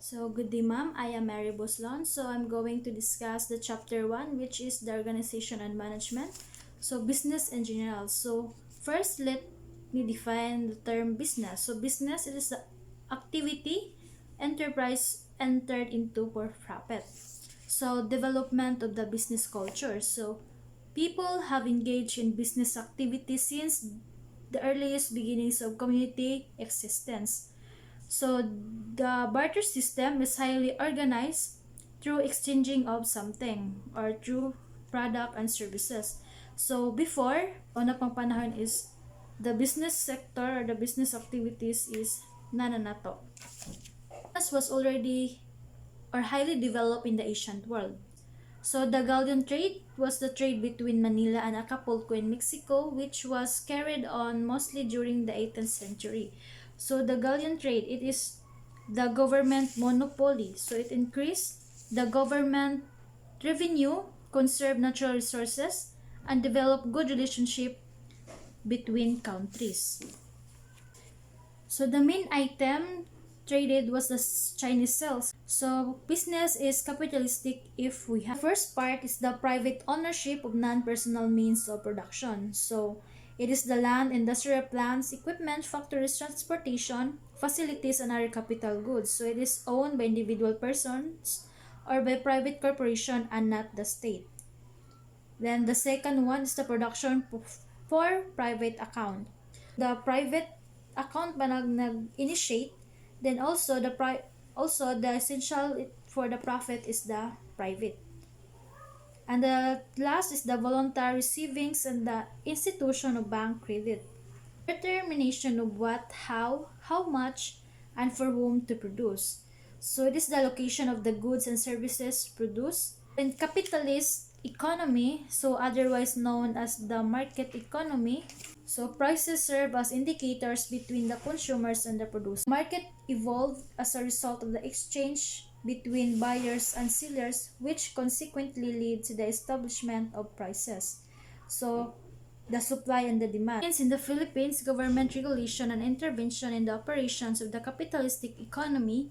So, good day, ma'am. I am Merie Buslon. So, I'm going to discuss the chapter 1, which is the organization and management. So, business in general. So, first, let me define the term business. So, business it is the activity, enterprise entered into for profit. So, development of the business culture. So, people have engaged in business activity since the earliest beginnings of community existence. So the barter system is highly organized through exchanging of something or through product and services. So before, una pang panahon is the business sector or the business activities is nananato. Business was already or highly developed in the ancient world. So the galleon trade was the trade between Manila and Acapulco in Mexico, which was carried on mostly during the 18th century. So the galleon trade, it is the government monopoly. So it increased the government revenue, conserved natural resources, and developed good relationship between countries. So the main item traded was the Chinese cells. So business is capitalistic if we have. The first part is the private ownership of non-personal means of production. So it is the land, industrial plants, equipment, factories, transportation, facilities, and other capital goods. So it is owned by individual persons or by private corporation and not the state. Then the second one is the production for private account. The private account ba nag-initiate, then also the essential for the profit is the private. And the last is the voluntary savings and the institution of bank credit. Determination of what, how much, and for whom to produce. So it is the location of the goods and services produced. In capitalist economy, so otherwise known as the market economy, so prices serve as indicators between the consumers and the producers. Market evolved as a result of the exchange between buyers and sellers, which consequently lead to the establishment of prices. So the supply and the demand. In the Philippines, government regulation and intervention in the operations of the capitalistic economy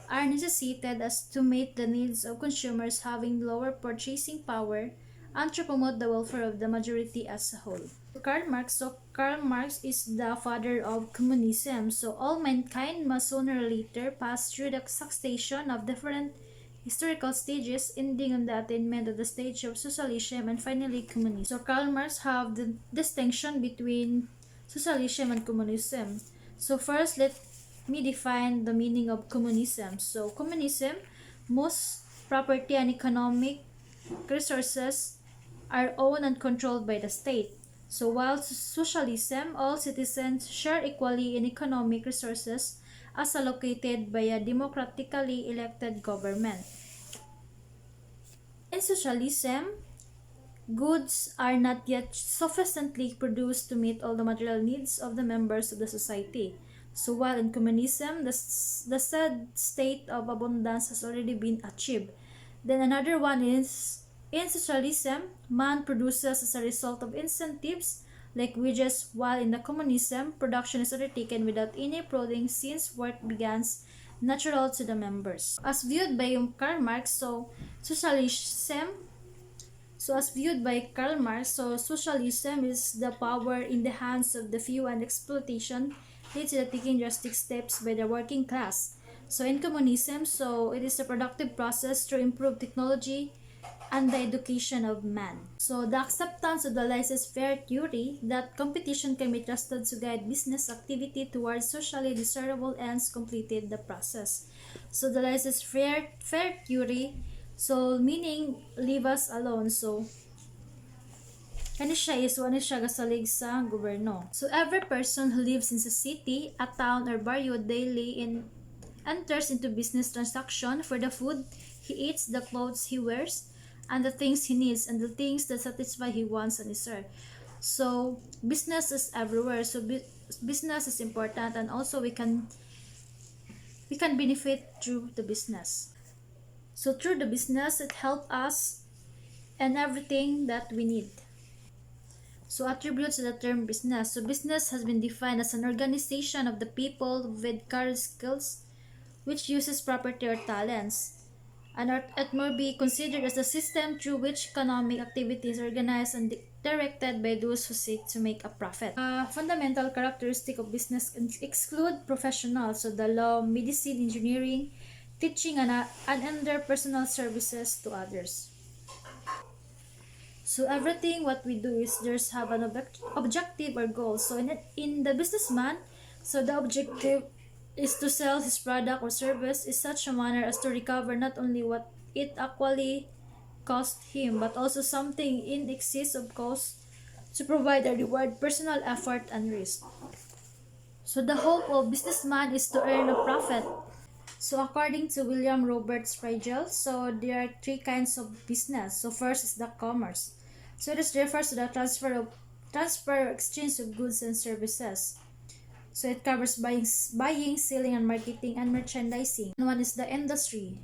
are necessitated as to meet the needs of consumers having lower purchasing power and to promote the welfare of the majority as a whole. Karl Marx is the father of communism. So all mankind must sooner or later pass through the succession of different historical stages, ending on the attainment of the stage of socialism and finally communism. So Karl Marx have the distinction between socialism and communism. So first, let me define the meaning of communism. So communism, most property and economic resources are owned and controlled by the state. So while socialism, all citizens share equally in economic resources as allocated by a democratically elected government. In socialism, goods are not yet sufficiently produced to meet all the material needs of the members of the society. So while in communism, the said state of abundance has already been achieved. Then another one is, in socialism, man produces as a result of incentives like wages, while in the communism, production is undertaken without any prodding since work begins natural to the members. As viewed by Karl Marx, socialism is the power in the hands of the few and exploitation leads to the taking drastic steps by the working class. So in communism, so it is a productive process to improve technology and the education of man. So the acceptance of the laissez-faire theory that competition can be trusted to guide business activity towards socially desirable ends completed the process. So the laissez-faire theory, so meaning leave us alone. So kani siya gasalig sa gobyerno. So every person who lives in a city, a town, or barrio daily enters into business transaction for the food he eats, the clothes he wears, and the things he needs, and the things that satisfy his wants and desire. So business is everywhere. So business is important, and also we can benefit through the business. So through the business, it helps us and everything that we need. So attributes to the term business. So business has been defined as an organization of the people with current skills which uses property or talents. And it may be considered as the system through which economic activity is organized and directed by those who seek to make a profit. Fundamental characteristic of business exclude professionals, so the law, medicine, engineering, teaching, and other personal services to others. So everything what we do is there's have an objective or goal. So in the businessman, so the objective is to sell his product or service in such a manner as to recover not only what it actually cost him, but also something in excess of cost to provide a reward, personal effort, and risk. So the hope of businessman is to earn a profit. So according to William Robert Sprigel, so there are three kinds of business. So first is the commerce. So this refers to the transfer or exchange of goods and services. So it covers buying, selling, and marketing and merchandising. And one is the industry.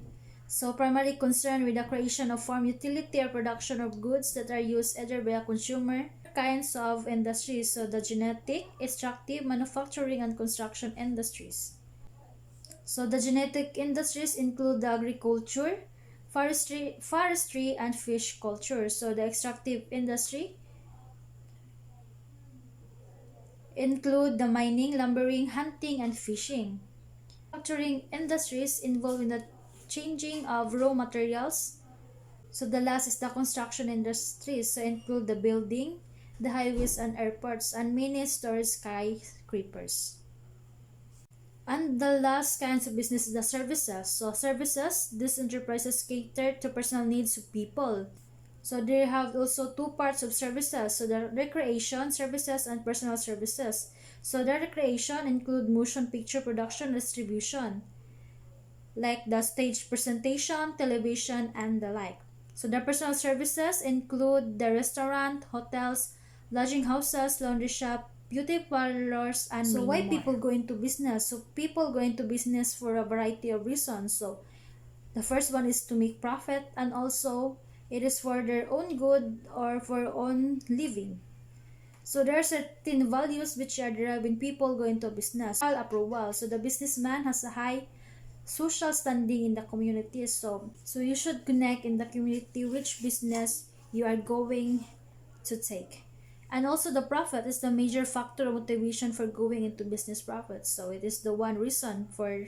So primarily concerned with the creation of farm utility or production of goods that are used either by a consumer. Kinds of industries, so the genetic, extractive, manufacturing, and construction industries. So the genetic industries include the agriculture, forestry and fish culture. So the extractive industry include the mining, lumbering, hunting, and fishing. Manufacturing industries involved in the changing of raw materials. So the last is the construction industries, so include the building, the highways and airports, and many storage skyscrapers. And the last kinds of business is the services. So services, these enterprises cater to personal needs of people. So they have also two parts of services. So the recreation services and personal services. So the recreation include motion picture production, distribution, like the stage presentation, television, and the like. So the personal services include the restaurant, hotels, lodging houses, laundry shop, beauty parlors, and so why more. People go into business? So people go into business for a variety of reasons. So the first one is to make profit, and also it is for their own good or for own living. So there are certain values which are derived when people go into business. All approval. So the businessman has a high social standing in the community. So you should connect in the community which business you are going to take. And also the profit is the major factor of motivation for going into business profits. So it is the one reason for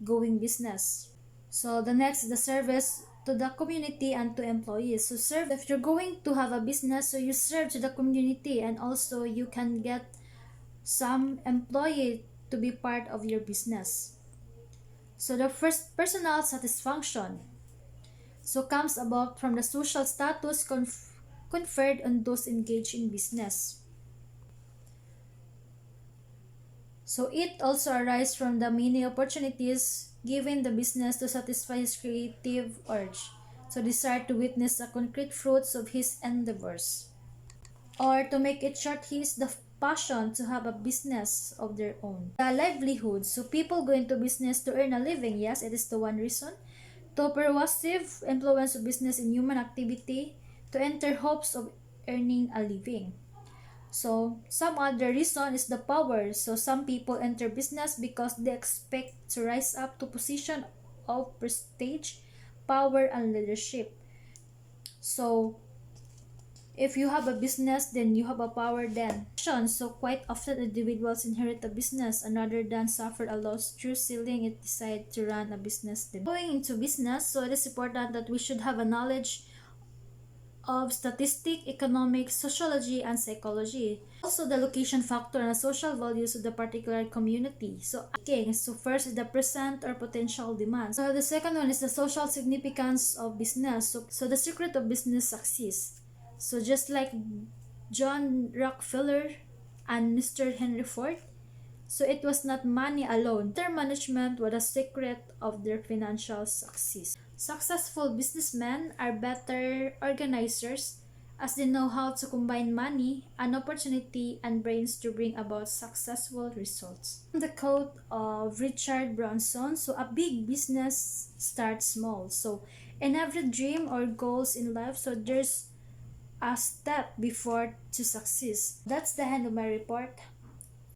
going business. So the next is the service to the community and to employees. So serve if you're going to have a business, so you serve to the community and also you can get some employee to be part of your business. So the first personal satisfaction so comes about from the social status conferred on those engaged in business. So it also arises from the many opportunities given the business to satisfy his creative urge, so desire to witness the concrete fruits of his endeavors. Or to make it short, his the passion to have a business of their own. The livelihood, so people go into business to earn a living, yes, it is the one reason. To pervasive influence of business in human activity, to enter hopes of earning a living. So, some other reason is the power. So, some people enter business because they expect to rise up to position of prestige, power, and leadership. So, if you have a business, then you have a power then. So, quite often individuals inherit a business and rather than suffer a loss through selling it, decide to run a business. Going into business, so it is important that we should have a knowledge of statistics, economics, sociology, and psychology. Also, the location factor and social values of the particular community. So first is the present or potential demand. So the second one is the social significance of business. So the secret of business success. So just like John Rockefeller and Mr. Henry Ford, so it was not money alone. Their management was the secret of their financial success. Successful businessmen are better organizers as they know how to combine money, an opportunity, and brains to bring about successful results. The quote of Richard Branson, so a big business starts small. So in every dream or goals in life, so there's a step before to success. That's the end of my report.